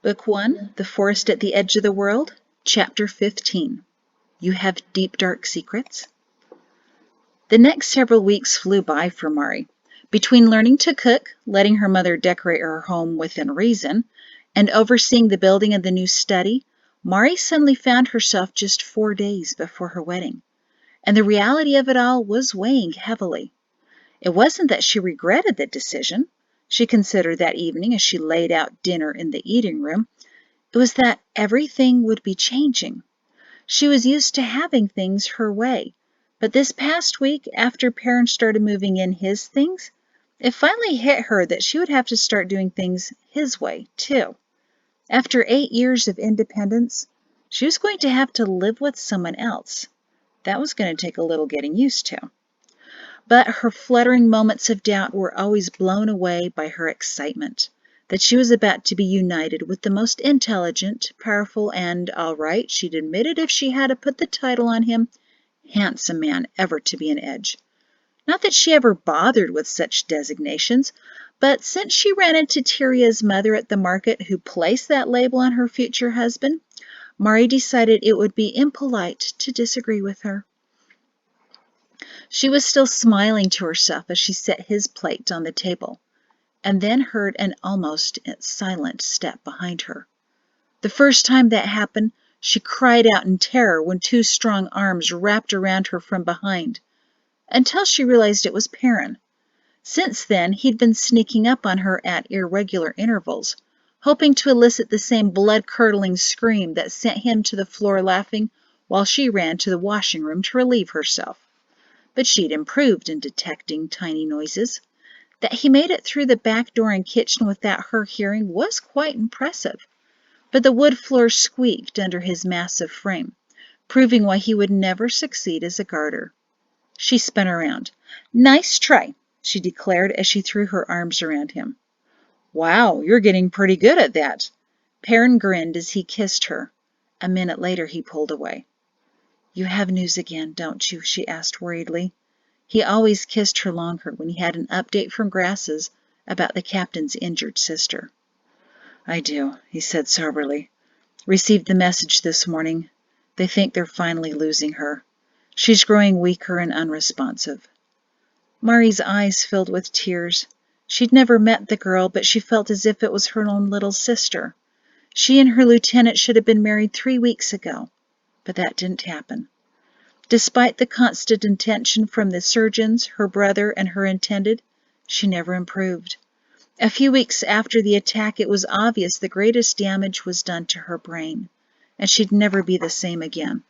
Book 1, The Forest at the Edge of the World, Chapter 15. You Have Deep, Dark Secrets? The next several weeks flew by for Mari. Between learning to cook, letting her mother decorate her home within reason, and overseeing the building of the new study, Mari suddenly found herself just 4 days before her wedding. And the reality of it all was weighing heavily. It wasn't that she regretted the decision. She considered that evening as she laid out dinner in the eating room. It was that everything would be changing. She was used to having things her way. But this past week, after Perrin started moving in his things, it finally hit her that she would have to start doing things his way, too. After 8 years of independence, she was going to have to live with someone else. That was going to take a little getting used to. But her fluttering moments of doubt were always blown away by her excitement that she was about to be united with the most intelligent, powerful, and, all right, she'd admit it if she had to put the title on him, handsome man ever to be an Edge. Not that she ever bothered with such designations, but since she ran into Tyria's mother at the market who placed that label on her future husband, Mari decided it would be impolite to disagree with her. She was still smiling to herself as she set his plate on the table, and then heard an almost silent step behind her. The first time that happened, she cried out in terror when 2 strong arms wrapped around her from behind, until she realized it was Perrin. Since then, he'd been sneaking up on her at irregular intervals, hoping to elicit the same blood-curdling scream that sent him to the floor laughing while she ran to the washing room to relieve herself. But she'd improved in detecting tiny noises. That he made it through the back door and kitchen without her hearing was quite impressive. But the wood floor squeaked under his massive frame, proving why he would never succeed as a garter. She spun around. "Nice try," she declared as she threw her arms around him. "Wow, you're getting pretty good at that." Perrin grinned as he kissed her. A minute later, he pulled away. "You have news again, don't you?" she asked worriedly. He always kissed her longer when he had an update from Grasses about the captain's injured sister. "I do," he said soberly. "Received the message this morning. They think they're finally losing her. She's growing weaker and unresponsive." Mari's eyes filled with tears. She'd never met the girl, but she felt as if it was her own little sister. She and her lieutenant should have been married 3 weeks ago, but that didn't happen. Despite the constant attention from the surgeons, her brother, and her intended, she never improved. A few weeks after the attack, it was obvious the greatest damage was done to her brain, and she'd never be the same again.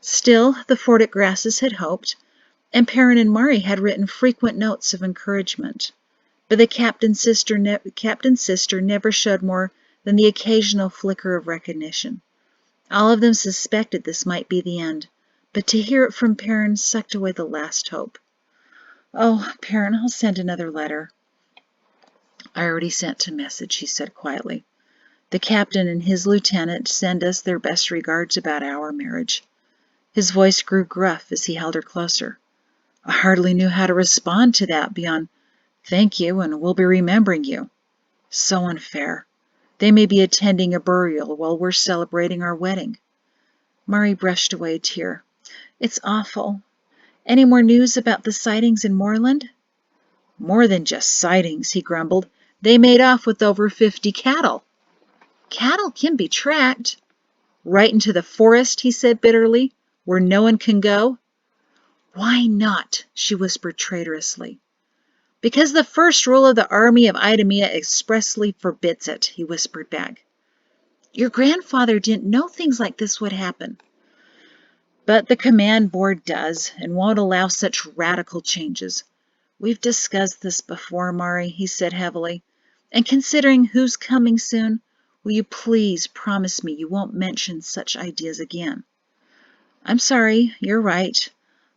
Still, the fort at Grasses had hoped, and Perrin and Mari had written frequent notes of encouragement. But the captain's sister never showed more than the occasional flicker of recognition. All of them suspected this might be the end, but to hear it from Perrin sucked away the last hope. "Oh, Perrin, I'll send another letter." "I already sent a message," he said quietly. "The captain and his lieutenant send us their best regards about our marriage." His voice grew gruff as he held her closer. "I hardly knew how to respond to that beyond, 'Thank you, and we'll be remembering you.' So unfair. They may be attending a burial while we're celebrating our wedding." Mari brushed away a tear. "It's awful. Any more news about the sightings in Moorland?" "More than just sightings," he grumbled. "They made off with over 50 cattle." "Cattle can be tracked." "Right into the forest," he said bitterly, "where no one can go." "Why not?" she whispered traitorously. "Because the first rule of the army of Idemia expressly forbids it," he whispered back. "Your grandfather didn't know things like this would happen." "But the command board does, and won't allow such radical changes. We've discussed this before, Mari," he said heavily. "And considering who's coming soon, will you please promise me you won't mention such ideas again?" "I'm sorry, you're right.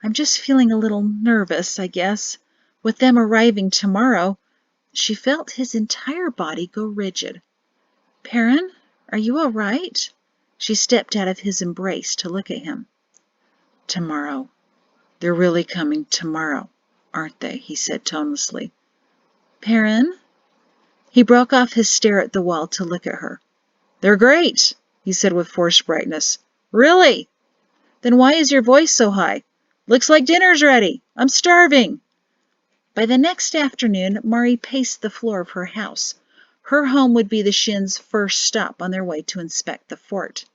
I'm just feeling a little nervous, I guess. With them arriving tomorrow." She felt his entire body go rigid. "Perrin, are you all right?" She stepped out of his embrace to look at him. "Tomorrow. They're really coming tomorrow, aren't they?" he said tonelessly. "Perrin?" He broke off his stare at the wall to look at her. "They're great," he said with forced brightness. "Really? Then why is your voice so high? Looks like dinner's ready. I'm starving." By the next afternoon, Mari paced the floor of her house. Her home would be the Shins' first stop on their way to inspect the fort.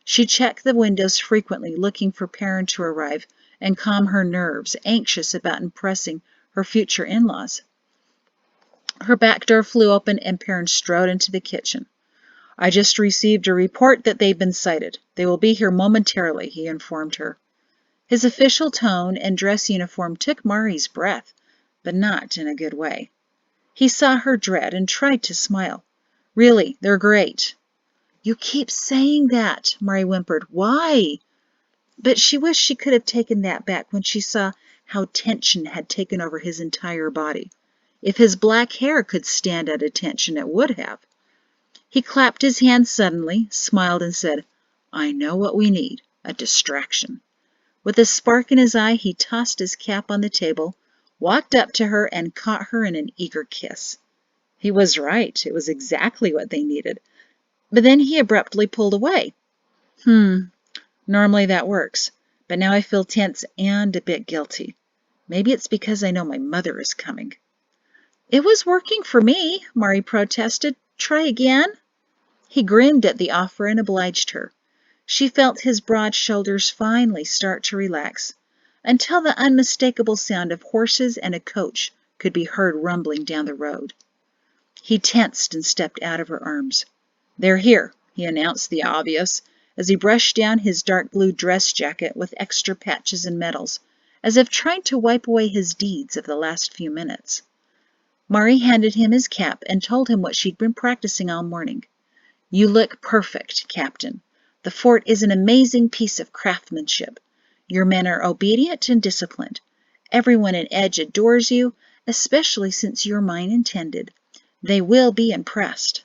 She checked the windows frequently, looking for Perrin to arrive and calm her nerves, anxious about impressing her future in-laws. Her back door flew open and Perrin strode into the kitchen. "I just received a report that they've been sighted. They will be here momentarily," he informed her. His official tone and dress uniform took Mari's breath, but not in a good way. He saw her dread and tried to smile. "Really, they're great." "You keep saying that," Mari whimpered. "Why?" But she wished she could have taken that back when she saw how tension had taken over his entire body. If his black hair could stand at attention, it would have. He clapped his hands suddenly, smiled, and said, "I know what we need, a distraction." With a spark in his eye, he tossed his cap on the table, walked up to her, and caught her in an eager kiss. He was right. It was exactly what they needed. But then he abruptly pulled away. Normally that works, but now I feel tense and a bit guilty. Maybe it's because I know my mother is coming. "It was working for me," Mari protested. "Try again." He grinned at the offer and obliged her. She felt his broad shoulders finally start to relax, until the unmistakable sound of horses and a coach could be heard rumbling down the road. He tensed and stepped out of her arms. "They're here," he announced the obvious, as he brushed down his dark blue dress jacket with extra patches and medals, as if trying to wipe away his deeds of the last few minutes. Mari handed him his cap and told him what she'd been practicing all morning. "You look perfect, Captain. The fort is an amazing piece of craftsmanship. Your men are obedient and disciplined. Everyone in Edge adores you, especially since you're mine intended. They will be impressed."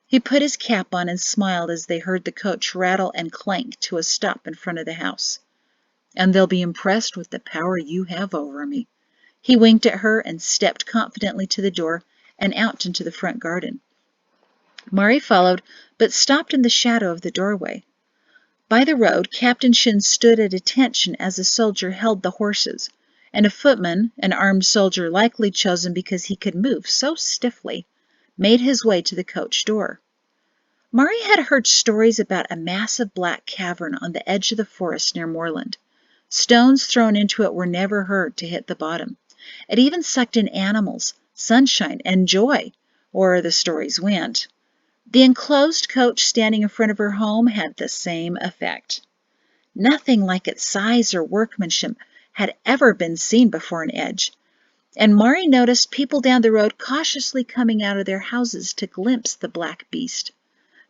He put his cap on and smiled as they heard the coach rattle and clank to a stop in front of the house. "And they'll be impressed with the power you have over me." He winked at her and stepped confidently to the door and out into the front garden. Mari followed, but stopped in the shadow of the doorway. By the road, Captain Shin stood at attention as a soldier held the horses, and a footman, an armed soldier likely chosen because he could move so stiffly, made his way to the coach door. Mari had heard stories about a massive black cavern on the edge of the forest near Moorland. Stones thrown into it were never heard to hit the bottom. It even sucked in animals, sunshine, and joy, or the stories went. The enclosed coach standing in front of her home had the same effect. Nothing like its size or workmanship had ever been seen before in Edge, and Mari noticed people down the road cautiously coming out of their houses to glimpse the black beast.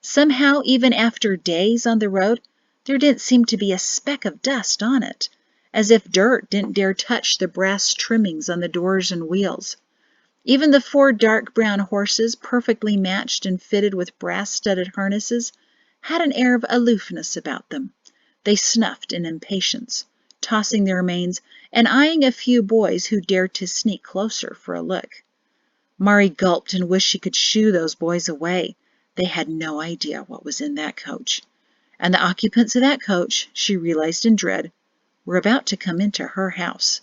Somehow, even after days on the road, there didn't seem to be a speck of dust on it, as if dirt didn't dare touch the brass trimmings on the doors and wheels. Even the 4 dark brown horses, perfectly matched and fitted with brass-studded harnesses, had an air of aloofness about them. They snuffed in impatience, tossing their manes and eyeing a few boys who dared to sneak closer for a look. Mari gulped and wished she could shoo those boys away. They had no idea what was in that coach. And the occupants of that coach, she realized in dread, were about to come into her house.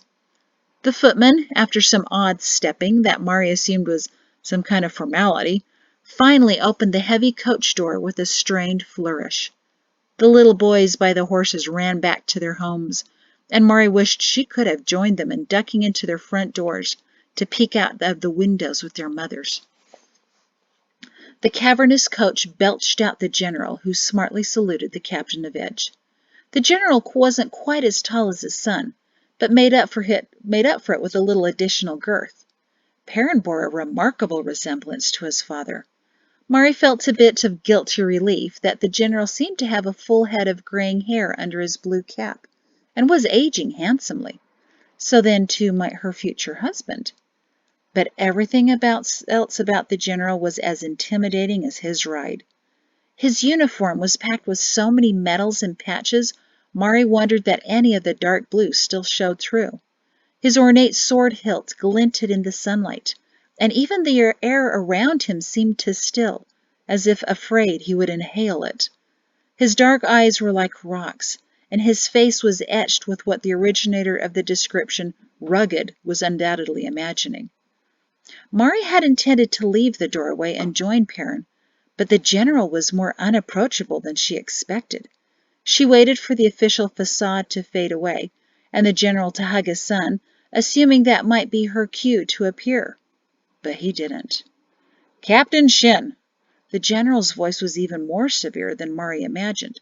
The footman, after some odd stepping that Mari assumed was some kind of formality, finally opened the heavy coach door with a strained flourish. The little boys by the horses ran back to their homes, and Mari wished she could have joined them in ducking into their front doors to peek out of the windows with their mothers. The cavernous coach belched out the general, who smartly saluted the captain of Edge. The general wasn't quite as tall as his son, but made up for it with a little additional girth. Perrin bore a remarkable resemblance to his father. Mari felt a bit of guilty relief that the general seemed to have a full head of graying hair under his blue cap, and was aging handsomely. So then, too, might her future husband. But everything else about the general was as intimidating as his ride. His uniform was packed with so many medals and patches, Mari wondered that any of the dark blue still showed through. His ornate sword hilt glinted in the sunlight, and even the air around him seemed to still, as if afraid he would inhale it. His dark eyes were like rocks, and his face was etched with what the originator of the description rugged was undoubtedly imagining. Mari had intended to leave the doorway and join Perrin, but the general was more unapproachable than she expected. She waited for the official facade to fade away, and the general to hug his son, assuming that might be her cue to appear. But he didn't. "Captain Shin!" The general's voice was even more severe than Mari imagined.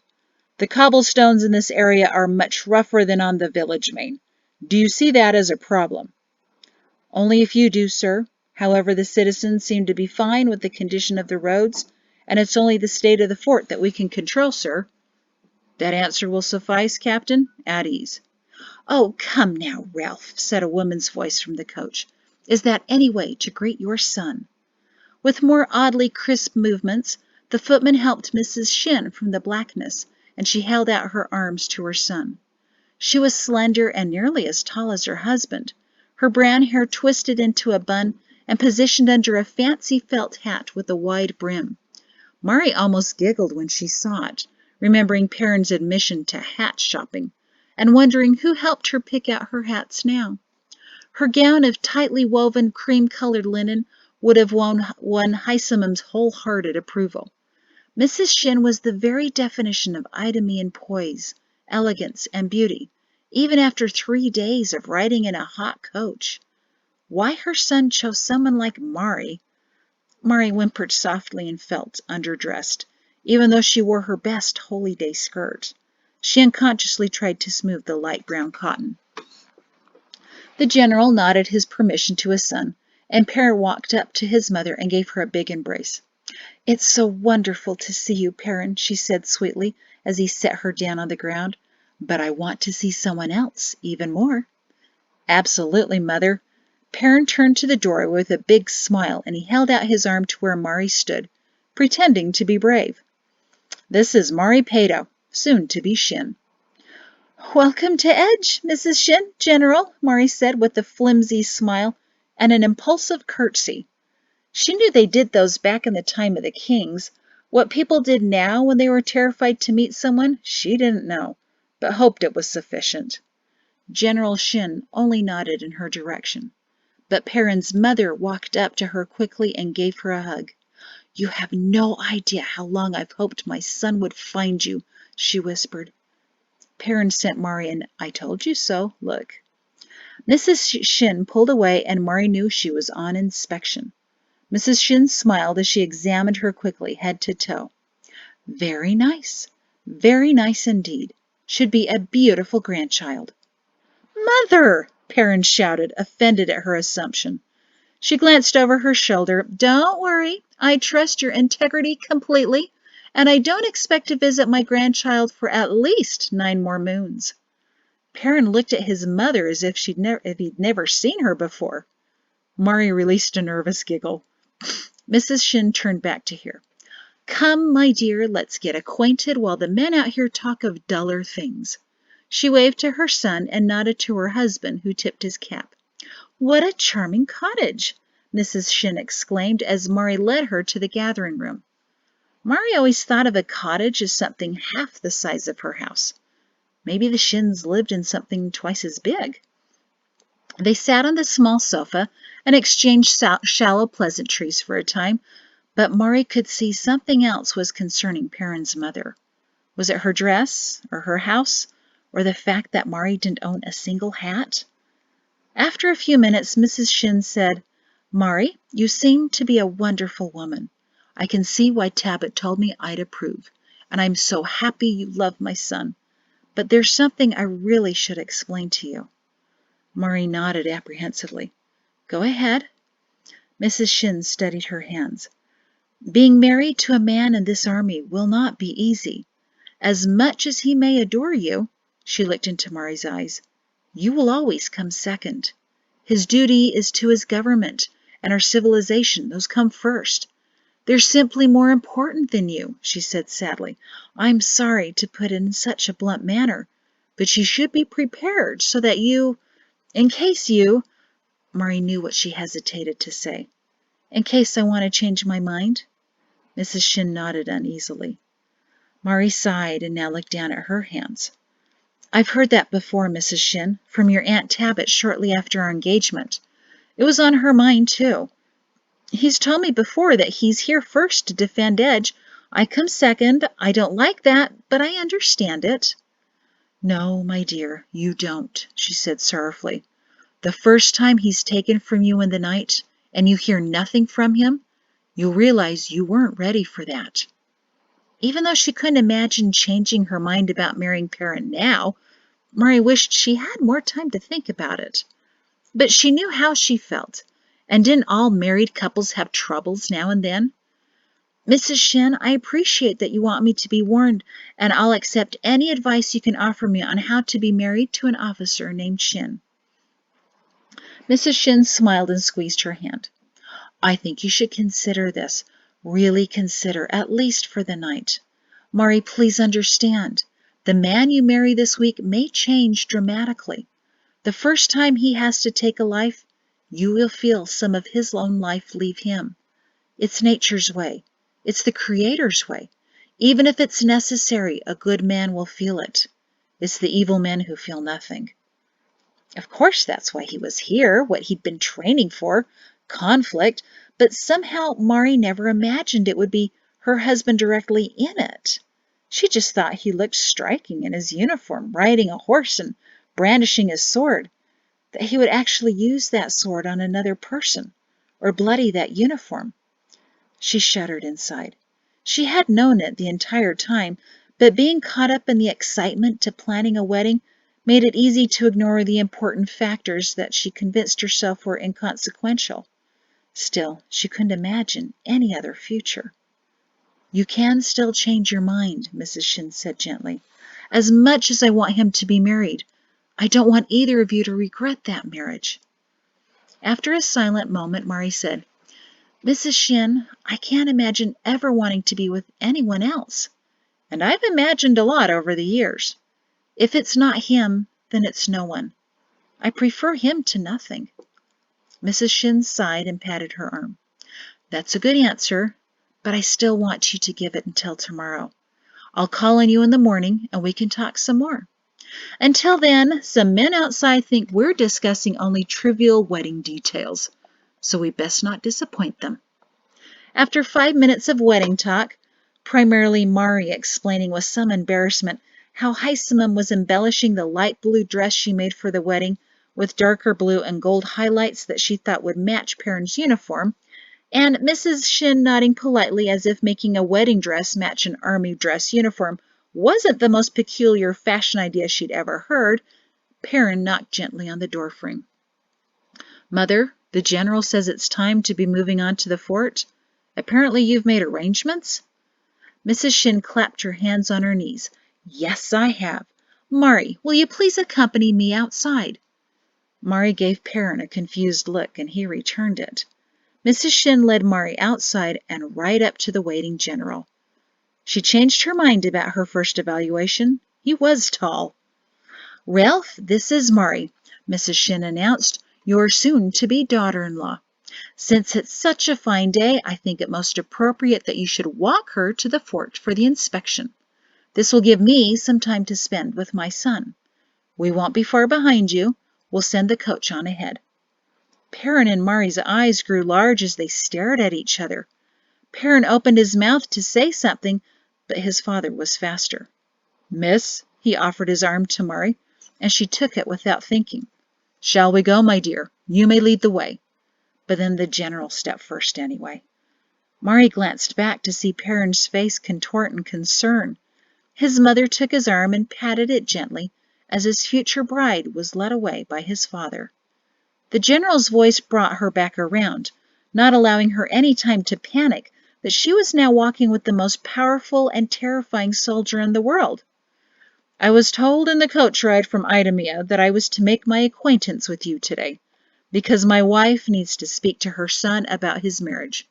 "The cobblestones in this area are much rougher than on the village main. Do you see that as a problem?" "Only if you do, sir. However, the citizens seem to be fine with the condition of the roads, and it's only the state of the fort that we can control, sir." "That answer will suffice, Captain. At ease." "Oh, come now, Relf," said a woman's voice from the coach. "Is that any way to greet your son?" With more oddly crisp movements, the footman helped Mrs. Shin from the blackness, and she held out her arms to her son. She was slender and nearly as tall as her husband, her brown hair twisted into a bun and positioned under a fancy felt hat with a wide brim. Mari almost giggled when she saw it, remembering Perrin's admission to hat shopping, and wondering who helped her pick out her hats now. Her gown of tightly woven cream-colored linen would have won Hysamum's wholehearted approval. Mrs. Shin was the very definition of Idamean poise, elegance, and beauty, even after 3 days of riding in a hot coach. Why her son chose someone like Mari? Mari whimpered softly and felt underdressed, even though she wore her best holy day skirt. She unconsciously tried to smooth the light brown cotton. The general nodded his permission to his son, and Perrin walked up to his mother and gave her a big embrace. "It's so wonderful to see you, Perrin," she said sweetly as he set her down on the ground. "But I want to see someone else, even more." "Absolutely, Mother." Perrin turned to the door with a big smile, and he held out his arm to where Mari stood, pretending to be brave. "This is Mari Pato, soon to be Shin." "Welcome to Edge, Mrs. Shin, General," Mari said with a flimsy smile and an impulsive curtsy. She knew they did those back in the time of the kings. What people did now when they were terrified to meet someone, she didn't know, but hoped it was sufficient. General Shin only nodded in her direction, but Perrin's mother walked up to her quickly and gave her a hug. "You have no idea how long I've hoped my son would find you," she whispered. Perrin sent Mari an "I told you so" look. Mrs. Shin pulled away, and Mari knew she was on inspection. Mrs. Shin smiled as she examined her quickly, head to toe. Very nice indeed. Should be a beautiful grandchild." "Mother!" Perrin shouted, offended at her assumption. She glanced over her shoulder. "Don't worry. I trust your integrity completely, and I don't expect to visit my grandchild for at least 9 more moons." Perrin looked at his mother as if he'd never seen her before. Mari released a nervous giggle. Mrs. Shin turned back to hear. "Come, my dear, let's get acquainted while the men out here talk of duller things." She waved to her son and nodded to her husband, who tipped his cap. "What a charming cottage!" Mrs. Shin exclaimed as Mari led her to the gathering room. Mari always thought of a cottage as something half the size of her house. Maybe the Shins lived in something twice as big. They sat on the small sofa and exchanged shallow pleasantries for a time, but Mari could see something else was concerning Perrin's mother. Was it her dress, or her house, or the fact that Mari didn't own a single hat? After a few minutes, Mrs. Shin said, "Mari, you seem to be a wonderful woman. I can see why Tabit told me I'd approve, and I'm so happy you love my son. But there's something I really should explain to you." Mari nodded apprehensively. "Go ahead." Mrs. Shin steadied her hands. "Being married to a man in this army will not be easy. As much as he may adore you," she looked into Mari's eyes, "you will always come second. His duty is to his government and our civilization. Those come first. They're simply more important than you," she said sadly. "I'm sorry to put it in such a blunt manner, but you should be prepared so that in case you—" Mari knew what she hesitated to say. "In case I want to change my mind?" Mrs. Shin nodded uneasily. Mari sighed and now looked down at her hands. I've heard that before, Mrs. Shin, from your Aunt Tabit shortly after our engagement. It was on her mind, too. He's told me before that he's here first to defend Edge. I come second. I don't like that, but I understand it. No, my dear, you don't, she said sorrowfully. The first time he's taken from you in the night, and you hear nothing from him, you'll realize you weren't ready for that. Even though she couldn't imagine changing her mind about marrying Perrin now, Mari wished she had more time to think about it. But she knew how she felt, and didn't all married couples have troubles now and then? Mrs. Shin, I appreciate that you want me to be warned, and I'll accept any advice you can offer me on how to be married to an officer named Shin. Mrs. Shin smiled and squeezed her hand. I think you should consider this. Really consider, at least for the night. Mari, please understand. The man you marry this week may change dramatically. The first time he has to take a life, you will feel some of his own life leave him. It's nature's way. It's the Creator's way. Even if it's necessary, a good man will feel it. It's the evil men who feel nothing. Of course, that's why he was here, what he'd been training for, conflict, but somehow Mari never imagined it would be her husband directly in it. She just thought he looked striking in his uniform, riding a horse and brandishing his sword, that he would actually use that sword on another person, or bloody that uniform. She shuddered inside. She had known it the entire time, but being caught up in the excitement to planning a wedding made it easy to ignore the important factors that she convinced herself were inconsequential. Still, she couldn't imagine any other future. You can still change your mind, Mrs. Shin said gently. As much as I want him to be married, I don't want either of you to regret that marriage. After a silent moment, Mari said, Mrs. Shin, I can't imagine ever wanting to be with anyone else. And I've imagined a lot over the years. If it's not him, then it's no one. I prefer him to nothing. Mrs. Shin sighed and patted her arm. That's a good answer, but I still want you to give it until tomorrow. I'll call on you in the morning and we can talk some more. Until then, some men outside think we're discussing only trivial wedding details, so we best not disappoint them. After 5 minutes of wedding talk, primarily Mari explaining with some embarrassment how Heisemum was embellishing the light blue dress she made for the wedding with darker blue and gold highlights that she thought would match Perrin's uniform, and Mrs. Shin nodding politely as if making a wedding dress match an army dress uniform wasn't the most peculiar fashion idea she'd ever heard, Perrin knocked gently on the doorframe. Mother, the general says it's time to be moving on to the fort. Apparently you've made arrangements? Mrs. Shin clapped her hands on her knees. Yes, I have. Mari, will you please accompany me outside? Mari gave Perrin a confused look, and he returned it. Mrs. Shin led Mari outside and right up to the waiting general. She changed her mind about her first evaluation. He was tall. Relf, this is Mari, Mrs. Shin announced, your soon-to-be daughter-in-law. Since it's such a fine day, I think it most appropriate that you should walk her to the fort for the inspection. This will give me some time to spend with my son. We won't be far behind you. We'll send the coach on ahead. Perrin and Mari's eyes grew large as they stared at each other. Perrin opened his mouth to say something, but his father was faster. Miss, he offered his arm to Mari, and she took it without thinking. Shall we go, my dear? You may lead the way. But then the general stepped first anyway. Mari glanced back to see Perrin's face contort in concern. His mother took his arm and patted it gently as his future bride was led away by his father. The general's voice brought her back around, not allowing her any time to panic that she was now walking with the most powerful and terrifying soldier in the world. I was told in the coach ride from Idemia that I was to make my acquaintance with you today, because my wife needs to speak to her son about his marriage.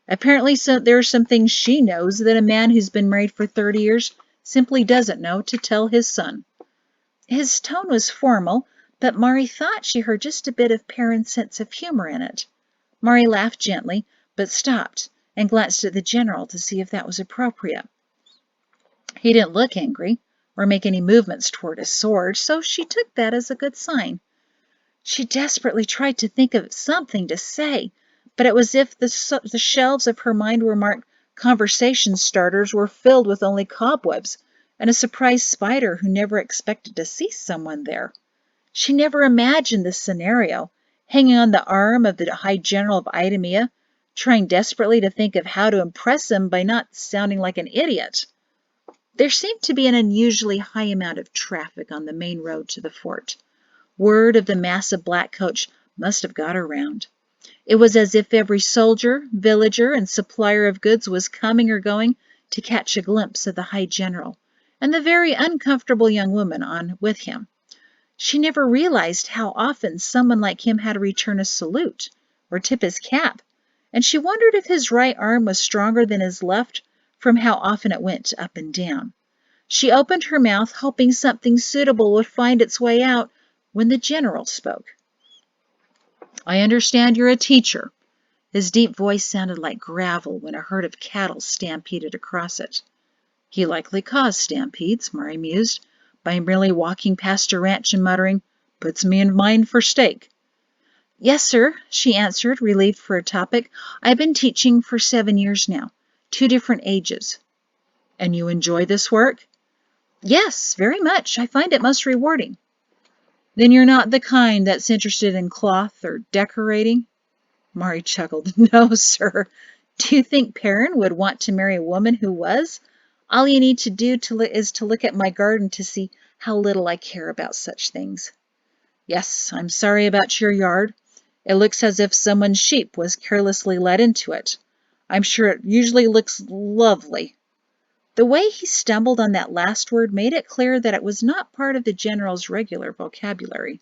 Apparently there are some things she knows that a man who's been married for 30 years simply doesn't know to tell his son. His tone was formal, but Mari thought she heard just a bit of Perrin's sense of humor in it. Mari laughed gently, but stopped, and glanced at the general to see if that was appropriate. He didn't look angry or make any movements toward his sword, so she took that as a good sign. She desperately tried to think of something to say, but it was as if the shelves of her mind were marked conversation starters were filled with only cobwebs and a surprised spider who never expected to see someone there. She never imagined this scenario, hanging on the arm of the High General of Idemia, trying desperately to think of how to impress him by not sounding like an idiot. There seemed to be an unusually high amount of traffic on the main road to the fort. Word of the massive black coach must have got around. It was as if every soldier, villager, and supplier of goods was coming or going to catch a glimpse of the High General and the very uncomfortable young woman on with him. She never realized how often someone like him had to return a salute or tip his cap, and she wondered if his right arm was stronger than his left from how often it went up and down. She opened her mouth, hoping something suitable would find its way out, when the general spoke. "I understand you're a teacher." His deep voice sounded like gravel when a herd of cattle stampeded across it. He likely caused stampedes, Murray mused, by merely walking past a ranch and muttering, "Puts me in mind for steak." "Yes, sir," she answered, relieved for a topic. "I've been teaching for 7 years now, 2 different ages." "And you enjoy this work?" "Yes, very much. I find it most rewarding." "Then you're not the kind that's interested in cloth or decorating?" Mari chuckled. "No, sir. Do you think Perrin would want to marry a woman who was? All you need to do is to look at my garden to see how little I care about such things." "Yes, I'm sorry about your yard. It looks as if someone's sheep was carelessly let into it. I'm sure it usually looks lovely." The way he stumbled on that last word made it clear that it was not part of the general's regular vocabulary.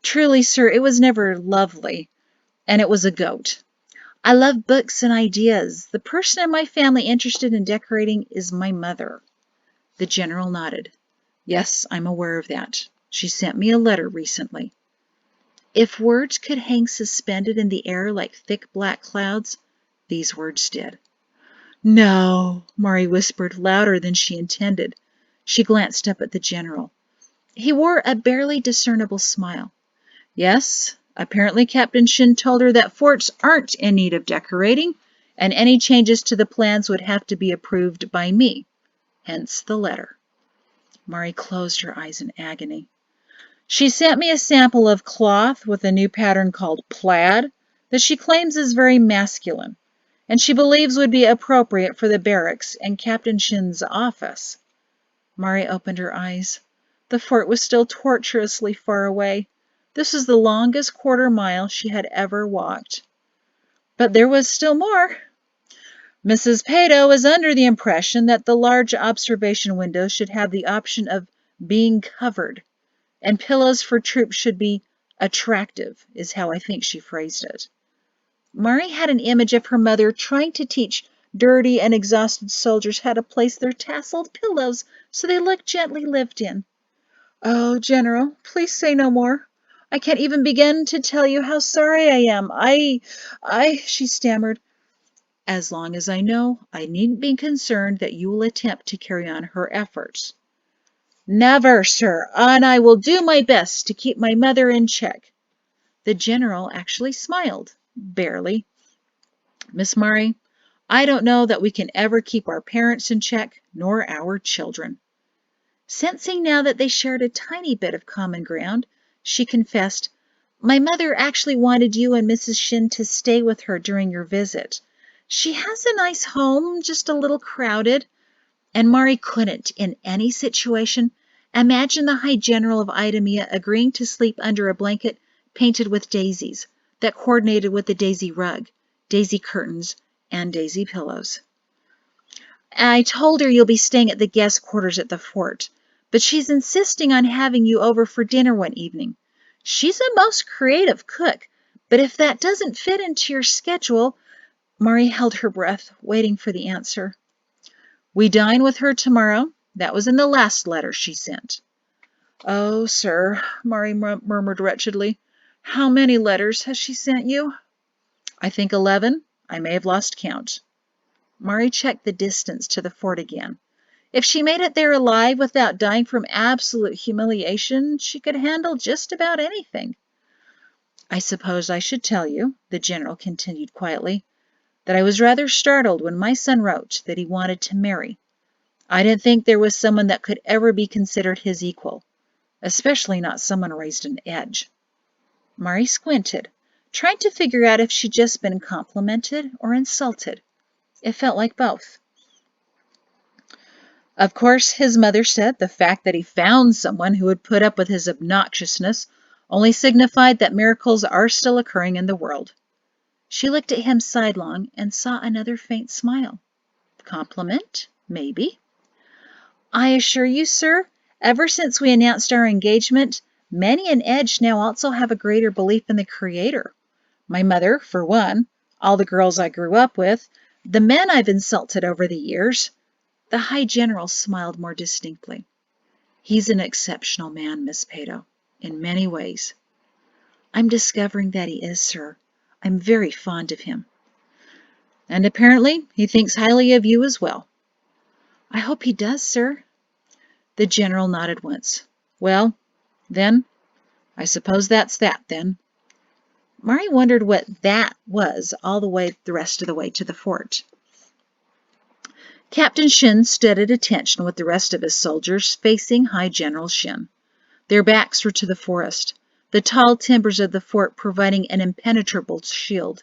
"Truly, sir, it was never lovely, and it was a goat. I love books and ideas. The person in my family interested in decorating is my mother." The general nodded. "Yes, I'm aware of that. She sent me a letter recently." If words could hang suspended in the air like thick black clouds, these words did. "No," Mari whispered, louder than she intended. She glanced up at the general. He wore a barely discernible smile. "Yes, apparently Captain Shin told her that forts aren't in need of decorating, and any changes to the plans would have to be approved by me. Hence the letter." Mari closed her eyes in agony. "She sent me a sample of cloth with a new pattern called plaid that she claims is very masculine, and she believes would be appropriate for the barracks and Captain Shin's office." Mari opened her eyes. The fort was still tortuously far away. This was the longest quarter-mile she had ever walked. But there was still more. "Mrs. Pato is under the impression that the large observation windows should have the option of being covered, and pillows for troops should be attractive, is how I think she phrased it." Mari had an image of her mother trying to teach dirty and exhausted soldiers how to place their tasseled pillows so they looked gently lived in. "Oh, General, please say no more. I can't even begin to tell you how sorry I am. She stammered. "As long as I know, I needn't be concerned that you will attempt to carry on her efforts." "Never, sir, and I will do my best to keep my mother in check." The general actually smiled, barely. "Miss Murray, I don't know that we can ever keep our parents in check, nor our children." Sensing now that they shared a tiny bit of common ground, she confessed, "My mother actually wanted you and Mrs. Shin to stay with her during your visit. She has a nice home, just a little crowded." And Mari couldn't, in any situation, imagine the High General of Idemia agreeing to sleep under a blanket painted with daisies, that coordinated with the daisy rug, daisy curtains, and daisy pillows. "I told her you'll be staying at the guest quarters at the fort, but she's insisting on having you over for dinner one evening. She's a most creative cook, but if that doesn't fit into your schedule—" Mari held her breath, waiting for the answer. "We dine with her tomorrow. That was in the last letter she sent." "Oh, sir," Mari murmured wretchedly, "how many letters has she sent you?" "I think 11. I may have lost count. Mari checked the distance to the fort again. If she made it there alive without dying from absolute humiliation, she could handle just about anything. I suppose I should tell you, the general continued quietly, that I was rather startled when my son wrote that he wanted to marry. I didn't think there was someone that could ever be considered his equal, especially not someone raised in Edge. Mari squinted, trying to figure out if she'd just been complimented or insulted. It felt like both. Of course, his mother said the fact that he found someone who would put up with his obnoxiousness only signified that miracles are still occurring in the world. She looked at him sidelong and saw another faint smile. Compliment? Maybe. I assure you, sir, ever since we announced our engagement, many in Edge now also have a greater belief in the Creator. My mother, for one, all the girls I grew up with, the men I've insulted over the years. The High General smiled more distinctly. He's an exceptional man, Miss Pato, in many ways. I'm discovering that he is, sir. I'm very fond of him. And apparently he thinks highly of you as well. I hope he does, sir. The general nodded once. Well, then, I suppose that's that, then. Mari wondered what that was all the rest of the way to the fort. Captain Shin stood at attention with the rest of his soldiers, facing High General Shin. Their backs were to the forest, the tall timbers of the fort providing an impenetrable shield.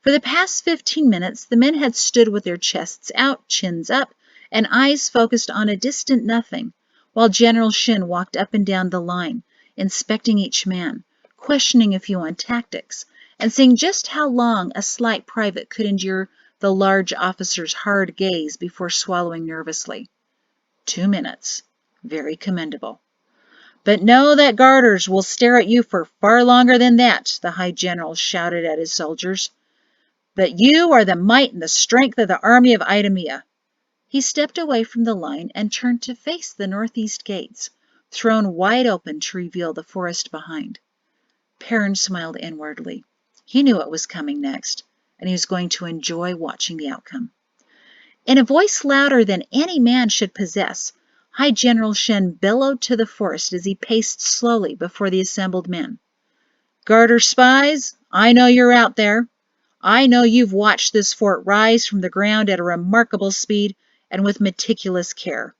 For the past 15 minutes, the men had stood with their chests out, chins up, and eyes focused on a distant nothing, while General Shin walked up and down the line, inspecting each man, questioning a few on tactics, and seeing just how long a slight private could endure the large officer's hard gaze before swallowing nervously. 2 minutes. Very commendable. But know that garters will stare at you for far longer than that, the High General shouted at his soldiers. But you are the might and the strength of the army of Idumea. He stepped away from the line and turned to face the northeast gates, thrown wide open to reveal the forest behind. Perrin smiled inwardly. He knew what was coming next, and he was going to enjoy watching the outcome. In a voice louder than any man should possess, High General Shin bellowed to the forest as he paced slowly before the assembled men. Garter spies, I know you're out there. I know you've watched this fort rise from the ground at a remarkable speed and with meticulous care.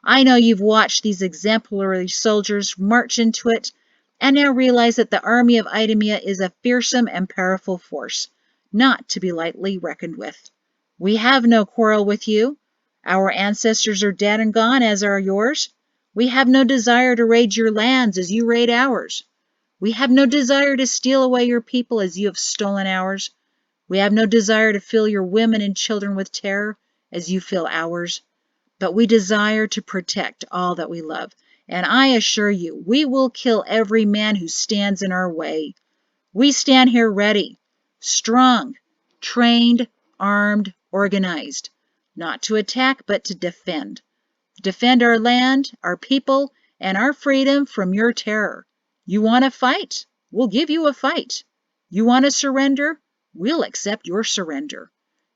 I know you've watched these exemplary soldiers march into it and now realize that the army of Idumea is a fearsome and powerful force, not to be lightly reckoned with. We have no quarrel with you. Our ancestors are dead and gone, as are yours. We have no desire to raid your lands as you raid ours. We have no desire to steal away your people as you have stolen ours. We have no desire to fill your women and children with terror as you fill ours. But we desire to protect all that we love, and I assure you, we will kill every man who stands in our way. We stand here ready, strong, trained, armed, organized, not to attack, but to defend. Defend our land, our people, and our freedom from your terror. You want to fight? We'll give you a fight. You want to surrender? We'll accept your surrender.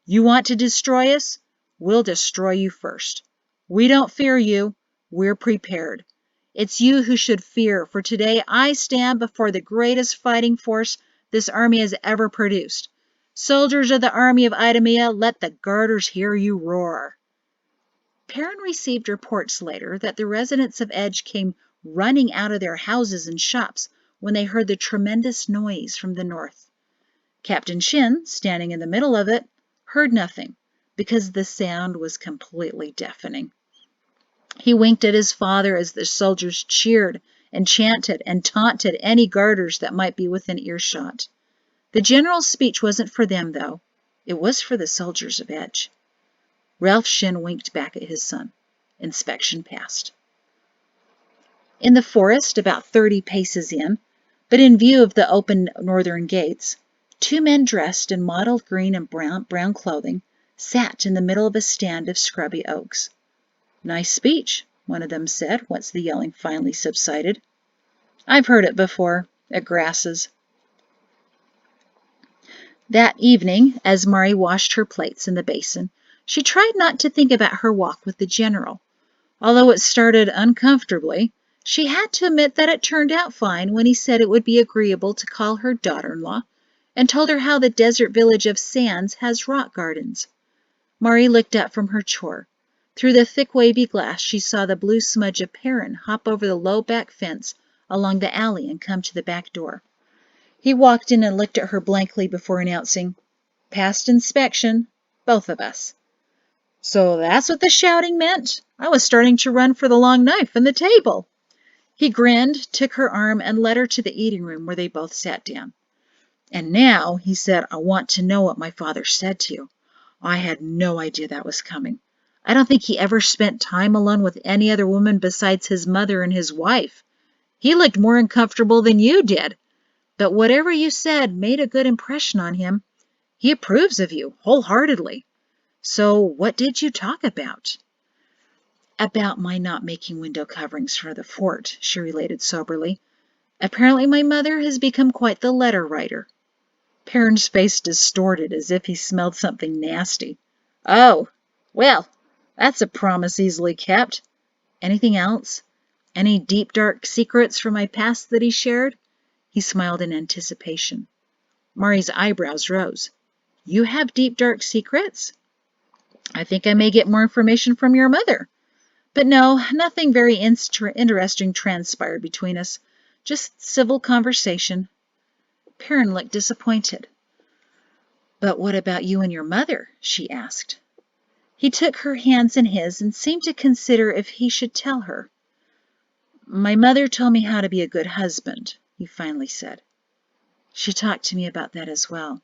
You want to destroy us? We'll destroy you first. We don't fear you. We're prepared. It's you who should fear, for today I stand before the greatest fighting force this army has ever produced. Soldiers of the army of Idumea, let the garters hear you roar. Perrin received reports later that the residents of Edge came running out of their houses and shops when they heard the tremendous noise from the north. Captain Shin, standing in the middle of it, heard nothing because the sound was completely deafening. He winked at his father as the soldiers cheered and chanted and taunted any garters that might be within earshot. The general's speech wasn't for them, though. It was for the soldiers of Edge. Relf Shin winked back at his son. Inspection passed. In the forest, about 30 paces in, but in view of the open northern gates, 2 men dressed in mottled green and brown clothing sat in the middle of a stand of scrubby oaks. Nice speech, one of them said once the yelling finally subsided. I've heard it before, at Grasses. That evening, as Mari washed her plates in the basin, she tried not to think about her walk with the general. Although it started uncomfortably, she had to admit that it turned out fine when he said it would be agreeable to call her daughter-in-law and told her how the desert village of Sands has rock gardens. Mari looked up from her chore. Through the thick wavy glass she saw the blue smudge of Perrin hop over the low back fence along the alley and come to the back door. He walked in and looked at her blankly before announcing, "Passed inspection, both of us." So that's what the shouting meant? I was starting to run for the long knife and the table. He grinned, took her arm, and led her to the eating room where they both sat down. "And now," he said, "I want to know what my father said to you. I had no idea that was coming. I don't think he ever spent time alone with any other woman besides his mother and his wife. He looked more uncomfortable than you did. But whatever you said made a good impression on him. He approves of you wholeheartedly. So what did you talk about?" "About my not making window coverings for the fort," she related soberly. "Apparently my mother has become quite the letter writer." Perrin's face distorted as if he smelled something nasty. "Oh, well, that's a promise easily kept. Anything else? Any deep, dark secrets from my past that he shared?" He smiled in anticipation. Mari's eyebrows rose. "You have deep, dark secrets?" "I think I may get more information from your mother. But no, nothing very interesting transpired between us. Just civil conversation." Perrin looked disappointed. "But what about you and your mother?" she asked. He took her hands in his and seemed to consider if he should tell her. "My mother told me how to be a good husband," he finally said. "She talked to me about that as well.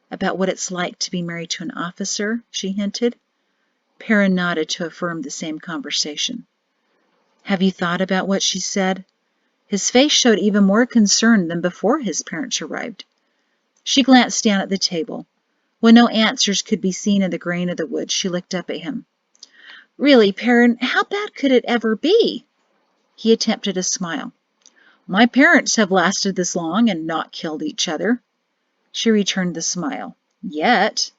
About what it's like to be married to an officer," she hinted. Perrin nodded to affirm the same conversation. "Have you thought about what she said?" His face showed even more concern than before his parents arrived. She glanced down at the table. When no answers could be seen in the grain of the wood, she looked up at him. "Really, Perrin, how bad could it ever be?" He attempted a smile. "My parents have lasted this long and not killed each other." She returned the smile. "Yet."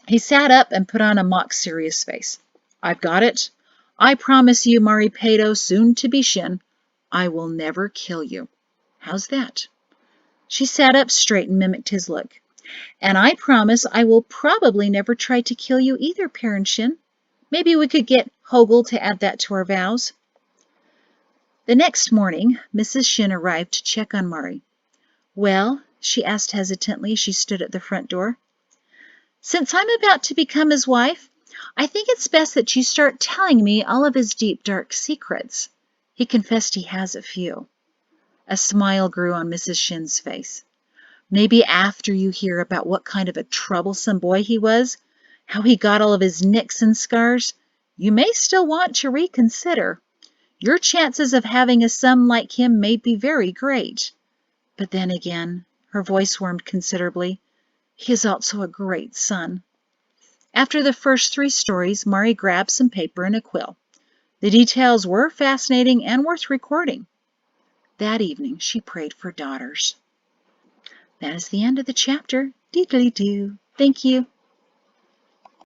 He sat up and put on a mock serious face. "I've got it. I promise you, Mari Pato, soon to be Shin, I will never kill you. How's that?" She sat up straight and mimicked his look. "And I promise I will probably never try to kill you either, Perrin Shin. Maybe we could get Hogel to add that to our vows." The next morning, Mrs. Shin arrived to check on Mari. "Well?" she asked hesitantly as she stood at the front door. "Since I'm about to become his wife, I think it's best that you start telling me all of his deep, dark secrets." He confessed he has a few. A smile grew on Mrs. Shin's face. "Maybe after you hear about what kind of a troublesome boy he was, how he got all of his nicks and scars, you may still want to reconsider. Your chances of having a son like him may be very great. But then again," her voice warmed considerably, "he is also a great son." After the first 3 stories, Mari grabbed some paper and a quill. The details were fascinating and worth recording. That evening, she prayed for daughters. That is the end of the chapter. Dee-dee-doo. Thank you.